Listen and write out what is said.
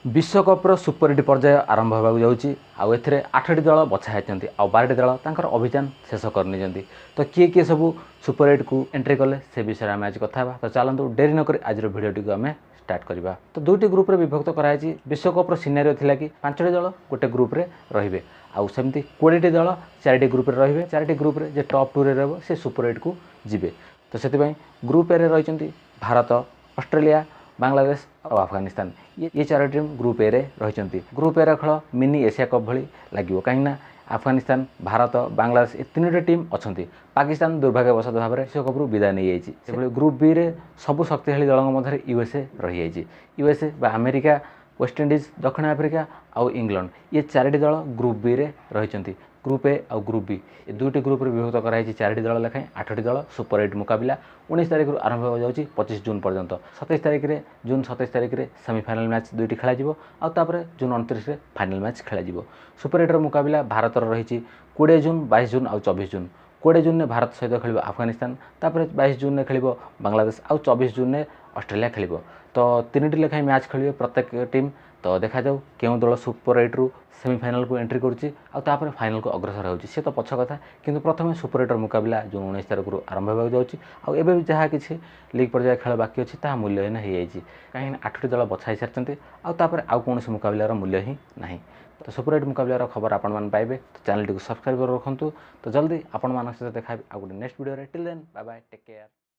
विश्वकप्र super 8 पर्याय आरंभ होगा जाऊँगी आउ ए 8टी दल बछा होती आउ 12टी दल तांकर अभियान शेष करनी तो किए किए सब सुपर 8 को एंट्री कले से विषय में आज कथा तो चलतु डेरी नक आज भिडियोटी को आम स्टार्ट करवा। तो दुईटी ग्रुप रे विभक्त कराई। विश्वकप्र सिनारियो थिला कि 5टी दल गोटे ग्रुप रे रहिबे आउ सेमती 20टी दल 4टी ग्रुप रे रहिबे। 4टी ग्रुप रे जे टॉप 2 रे रहबो से सुपर 8 को जिबे। तो सेति ग्रुप ए रे रहिचंती भारत, ऑस्ट्रेलिया, बांग्लादेश और अफगानिस्तान ये 4 टीम ग्रुप ए रे रहिचंती। ग्रुप ए रा खेल मिनी एशिया कप भली लागिवो कहीं अफगानिस्तान, भारत, बांग्लादेश ये 3टी टीम अच्छा। पाकिस्तान दुर्भाग्यवशत भाव में विश्वकप विदाय नहीं जाइए। ग्रुप बी रे सबु शक्तिशाली दलों मध्य यूएसए रही जाइए। यूएसए बा अमेरिका, वेस्टइंडीज, दक्षिण आफ्रिका आउ इंग्लैंड ये 4टी दल ग्रुप बी रे रही। ग्रुप ए और ग्रुप बी ये दुईटी ग्रुप रे विभक्त कराई। 4टी दल लेखाएं 8टी दल सुपर 8 मुकाबला 19 तारिख आरंभ हो जाऊँगी 25 जून पर्यंत। 27 तारिख रे जून 27 तारिख रे सेमीफाइनल मैच दुईटी खेल आउे जून 29 रे फाइनल मैच खेल। सुपर 8 मुकाबला भारत रही 20 जून, 22 जून और 24 जून। 20 जून में भारत सहित खेल अफगानिस्तान, तापर 22 जून में खेल बांग्लादेश आउ 24 जून में ऑस्ट्रेलिया खेल। तो 3टी लेखाएं मैच खेलिए प्रत्येक टीम। तो देखा जाऊ क्यों दल सुपर 8 रु सेमीफाइनल को एंट्री करुच्ची आउ फाइनल को अग्रसर होची से तो पछ कथा। किंतु प्रथम सुपर 8 मुकाबला जून 19 तारिख आरंभ होगा जाऊँगी आउ एबे जहाँ किसी लीग पर्याय खेल बाकी अच्छी ता मूल्यहीन हो जाए कहीं 8टी दल बछाई सारी आउ कौन मुकाबलार मूल्य ही ना। तो सुपर 8 मुकाबलार खबर आपण पाइबे। तो चैनल टी सब्सक्राइब कर रखुँ। तो जल्दी आपण सहित देखा आउ गोटे next video till then bye bye take care.